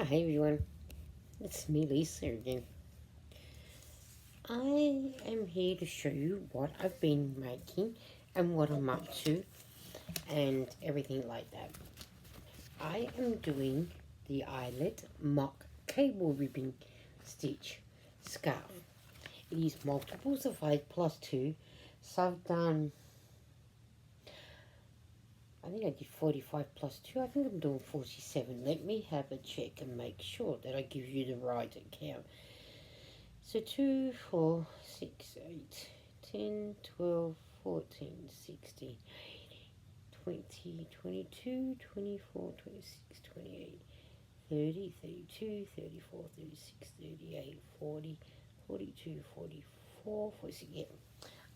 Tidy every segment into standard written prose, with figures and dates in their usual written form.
Hi everyone, it's me Lisa again. I am here to show you what I've been making and what I'm up to and everything like that. I am doing the eyelet mock cable ribbon stitch scarf. It is multiples of 5 plus 2, so I've done, I think I did 45 plus 2, I think I'm doing 47. Let me have a check and make sure that I give you the right count. So 2, 4, 6, 8, 10, 12, 14, 16, 20, 22, 24, 26, 28, 30, 32, 34, 36, 38, 40, 42, 44, 46. Yeah.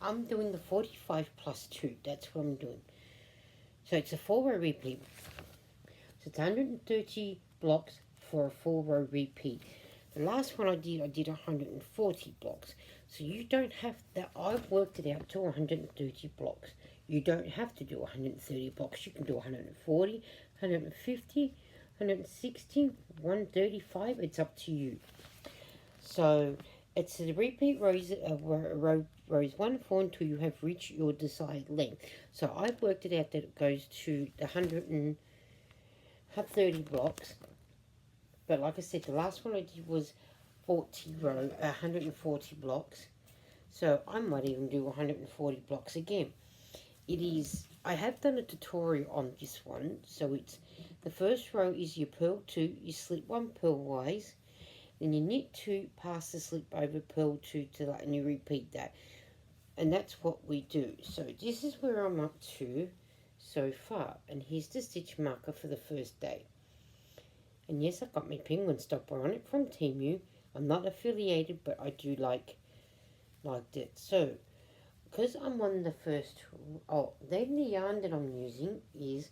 I'm doing the 45 plus 2. That's what I'm doing. So it's a 4-row repeat. So it's 130 blocks for a 4-row repeat. The last one I did 140 blocks. So you don't have that. I've worked it out to 130 blocks. You don't have to do 130 blocks. You can do 140, 150, 160, 135. It's up to you. So it's the repeat rows, rows 1, 4 until you have reached your desired length. So I've worked it out that it goes to the 130 blocks. But like I said, the last one I did was 140 blocks. So I might even do 140 blocks again. I have done a tutorial on this one. So it's, the first row is your purl 2, you slip 1 purlwise, then you knit 2 past the slip over purl 2 to that, and you repeat that. And that's what we do. So this is where I'm up to so far. And here's the stitch marker for the first day. And yes, I've got my penguin stopper on it from Temu. I'm not affiliated, but I do like it. So, because I'm on the first, then the yarn that I'm using is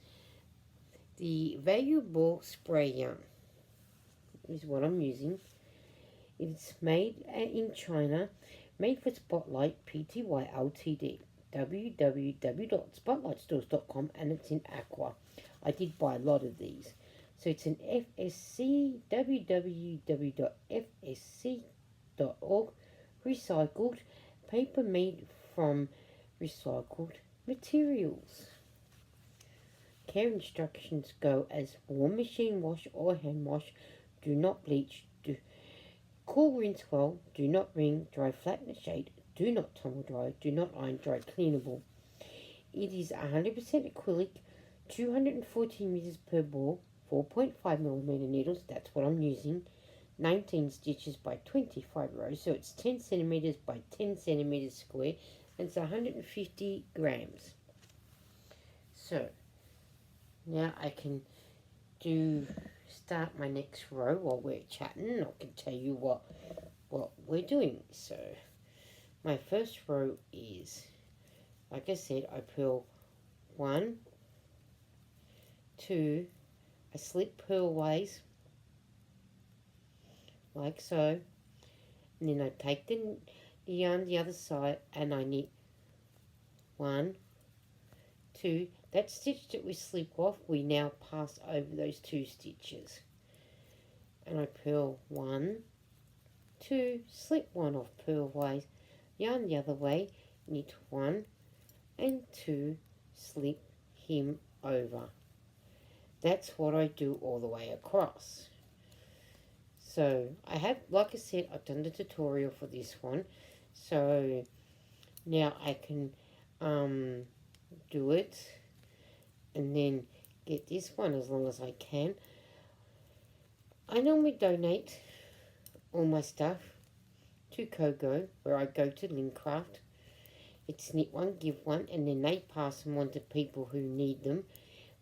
the valuable spray yarn. Is what I'm using. It's made in China, made for Spotlight Pty Ltd. www.spotlightstores.com, and it's in Aqua. I did buy a lot of these. So it's an FSC, www.fsc.org, recycled, paper made from recycled materials. Care instructions go as warm machine wash or hand wash, do not bleach, cool rinse well, do not wring, dry flat in the shade, do not tumble dry, do not iron dry, cleanable. It is 100% acrylic, 214 meters per ball, 4.5mm needles, that's what I'm using, 19 stitches by 25 rows, so it's 10 centimeters by 10 centimeters square, and it's 150 grams. So now I can start my next row while we're chatting. I can tell you what we're doing. So my first row is, like I said, I purl 1, 2, I slip purlways, like so, and then I take the yarn the other side and I knit 1, 2, that stitch that we slip off, we now pass over those 2 stitches, and I purl 1, 2, slip 1 off purlways, yarn the other way, knit 1 and 2, slip him over. That's what I do all the way across. So I have, like I said, I've done the tutorial for this one. So now I can do it and then get this one as long as I can. I normally donate all my stuff to Kogo, where I go to Lincraft. It's knit one, give one, and then they pass them on to people who need them.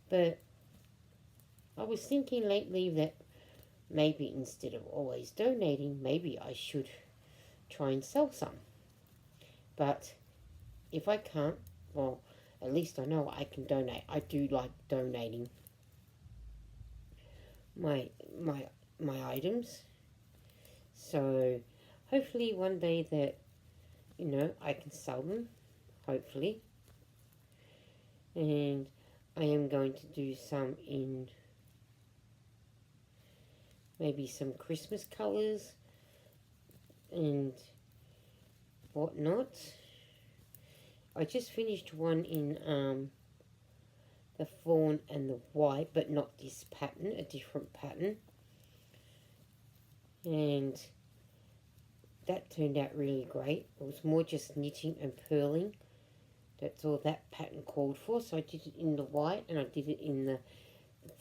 But I was thinking lately that maybe instead of always donating, maybe I should try and sell some. But if I can't, well, at least I know I can donate. I do like donating my items. So hopefully one day that, I can sell them, hopefully. And I am going to do some in maybe some Christmas colours and whatnot. I just finished one in the fawn and the white, but not this pattern, a different pattern. And that turned out really great. It was more just knitting and purling. That's all that pattern called for. So I did it in the white and I did it in the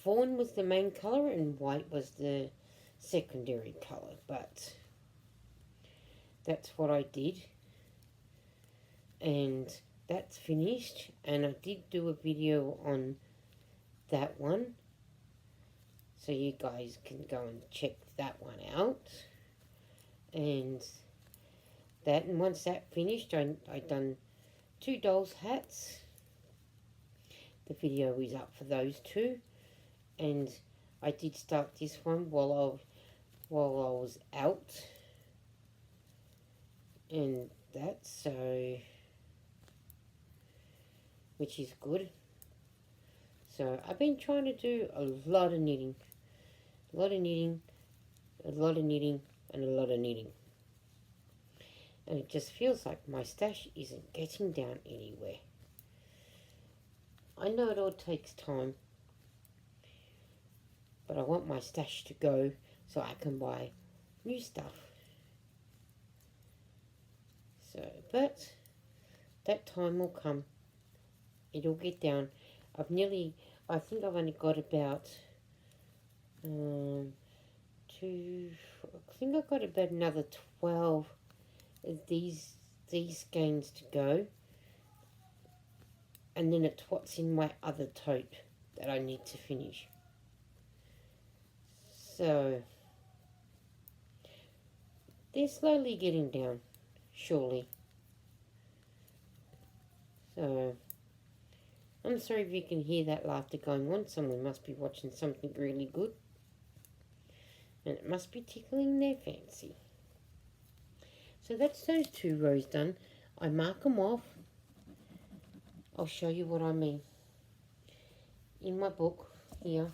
fawn was the main colour and white was the secondary colour. But that's what I did. And that's finished. And I did do a video on that one. So you guys can go and check that one out. And once that finished, I done 2 dolls hats. The video is up for those 2. And I did start this one while I was out. And that's so, which is good. So I've been trying to do a lot of knitting. A lot of knitting, a lot of knitting, and a lot of knitting. And it just feels like my stash isn't getting down anywhere. I know it all takes time, but I want my stash to go so I can buy new stuff. So, but that time will come. It'll get down. I think I've only got about I think I've got about another 12 of these skeins to go, and then it's what's in my other tote that I need to finish. So they're slowly getting down, surely. So I'm sorry if you can hear that laughter going on. Someone must be watching something really good. And it must be tickling their fancy. So that's those 2 rows done. I mark them off. I'll show you what I mean. In my book here,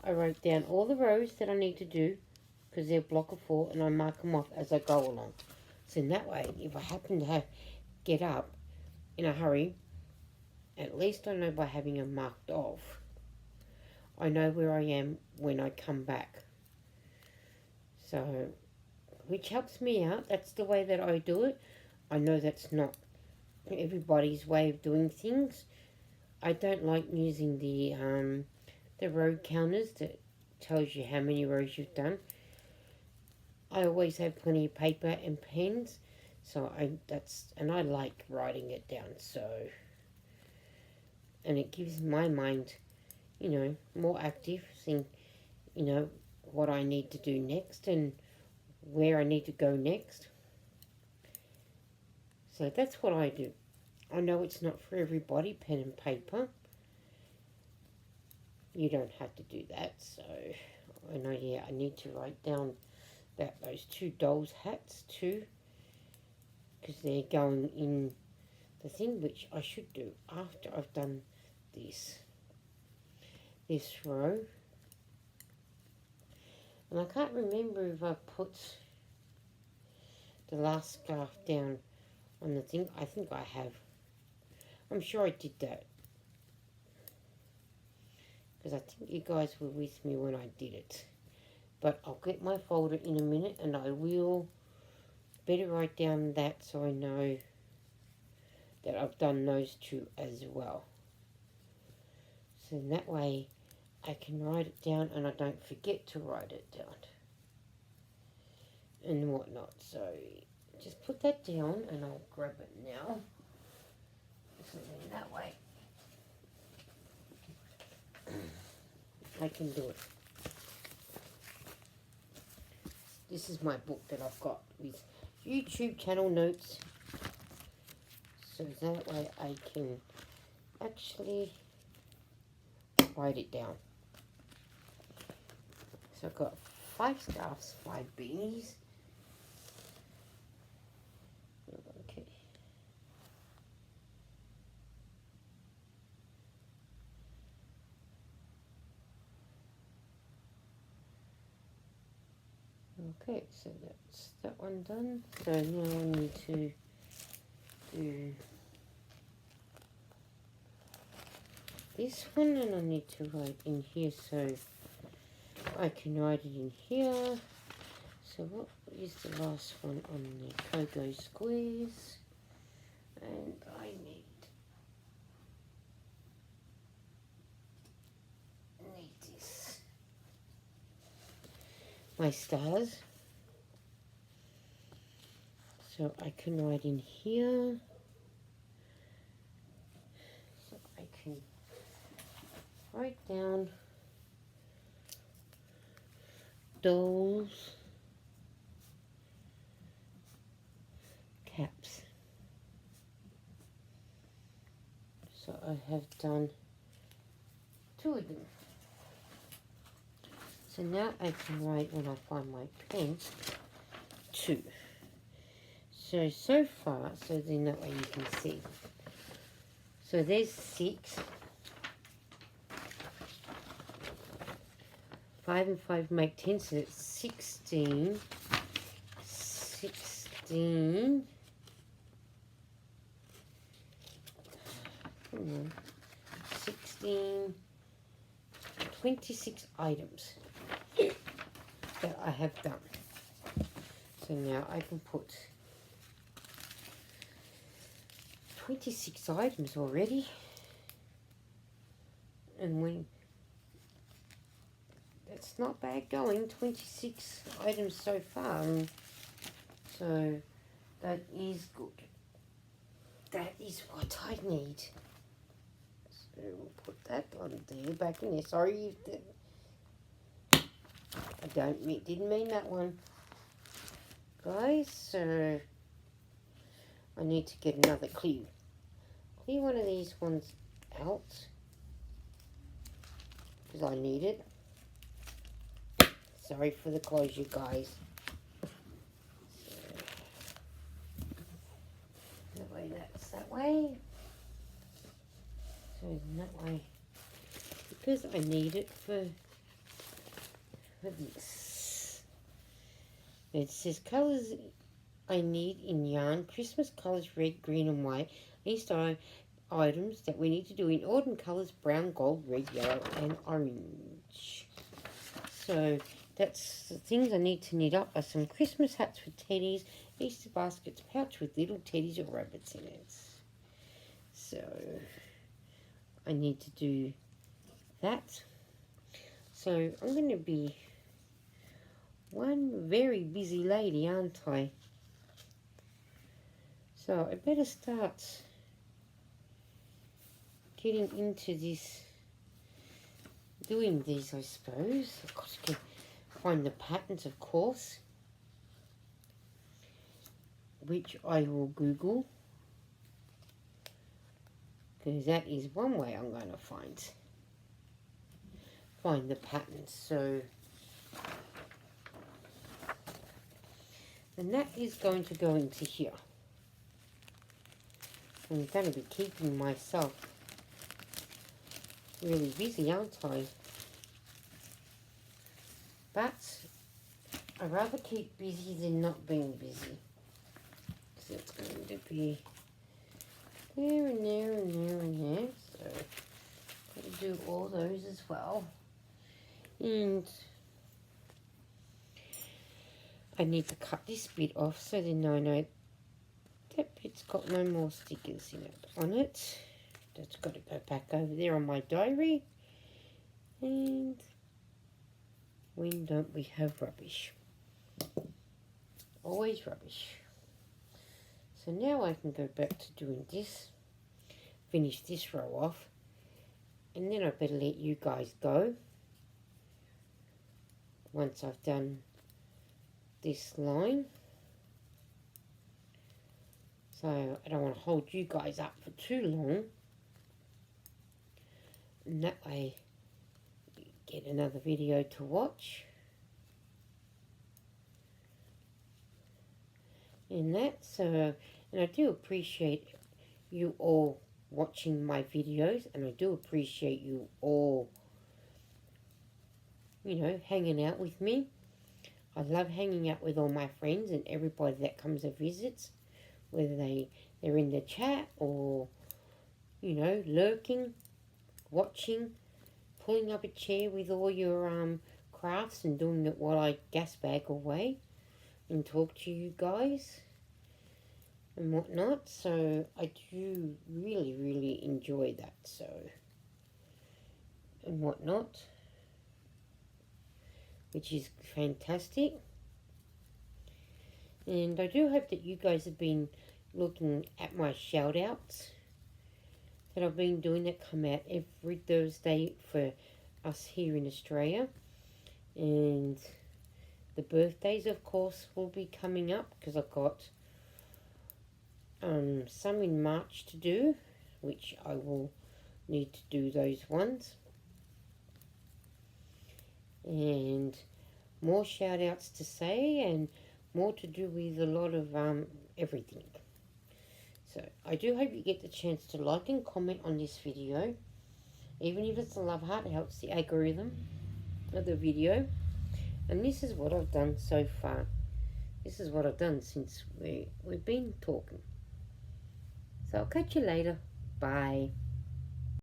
I wrote down all the rows that I need to do because they're a block of 4, and I mark them off as I go along. So in that way, if I happen to get up in a hurry, at least I know by having them marked off, I know where I am when I come back. So, which helps me out. That's the way that I do it. I know that's not everybody's way of doing things. I don't like using the row counters that tells you how many rows you've done. I always have plenty of paper and pens, so I like writing it down. So, and it gives my mind, more active, seeing, what I need to do next and where I need to go next. So that's what I do. I know it's not for everybody, pen and paper. You don't have to do that. So I know, I need to write down about those 2 dolls hats too, because they're going in the thing, which I should do after I've done this row. And I can't remember if I put the last scarf down on the thing. I think I have. I'm sure I did that, because I think you guys were with me when I did it. But I'll get my folder in a minute, and I will better write down that so I know that I've done those 2 as well. So in that way, I can write it down and I don't forget to write it down and whatnot. So just put that down and I'll grab it now. So then that way I can do it. This is my book that I've got with YouTube channel notes. So that way I can actually write it down. So I've got 5 scarves, 5 beanies. Okay. Okay, so that's that one done. So now I need to do this one, and I need to write in here so I can write it in here. So what is the last one on the Kogo squares? And I need this. My stars. So I can write in here. So I can write down dolls, caps. So I have done 2 of them. So now I can write, when I find my pen, 2. So far, so then that way you can see. So there's 6. 5 and 5 make 10, so that's 16. 16. Come on. 16. 26 items that I have done. So now I can put 26 items already. And that's not bad going, 26 items so far. So that is good. That is what I need. So we'll put that on there, back in there. Sorry, I didn't mean that one, guys. So I need to get another clear one of these ones out because I need it. Sorry for the closure, guys. So, that way, that's that way. So that way, because I need it for this. It says colours I need in yarn. Christmas colours, red, green and white. Easter items that we need to do in autumn colours, brown, gold, red, yellow and orange. So that's the things I need to knit up are some Christmas hats for teddies, Easter baskets, pouch with little teddies or rabbits in it. So I need to do that. So I'm going to be one very busy lady, aren't I? So I better start getting into this, doing these, I suppose. I've got to find the patterns, of course, which I will Google, because that is one way I'm going to find the patterns. So, and that is going to go into here. I'm going to be keeping myself really busy, aren't I? But I'd rather keep busy than not being busy. So it's going to be there and there and there and there. So I've got to do all those as well. And I need to cut this bit off so then I know that bit's got no more stickers on it. That's got to go back over there on my diary. And when don't we have rubbish? Always rubbish. So now I can go back to doing this. Finish this row off. And then I better let you guys go. Once I've done this line. So I don't want to hold you guys up for too long. And that way you get another video to watch. And that, so, and I do appreciate you all watching my videos, and I do appreciate you all, you know, hanging out with me. I love hanging out with all my friends and everybody that comes and visits, whether they're in the chat or, you know, lurking, watching, pulling up a chair with all your crafts and doing it while I gas bag away and talk to you guys and whatnot. So I do really, really enjoy that. So and whatnot, which is fantastic. And I do hope that you guys have been looking at my shout outs that I've been doing that come out every Thursday for us here in Australia. And the birthdays, of course, will be coming up because I've got some in March to do, which I will need to do those ones. And more shout outs to say and more to do with a lot of everything. So I do hope you get the chance to like and comment on this video. Even if it's a love heart, it helps the algorithm of the video. And this is what I've done so far. This is what I've done since we've been talking. So I'll catch you later. Bye.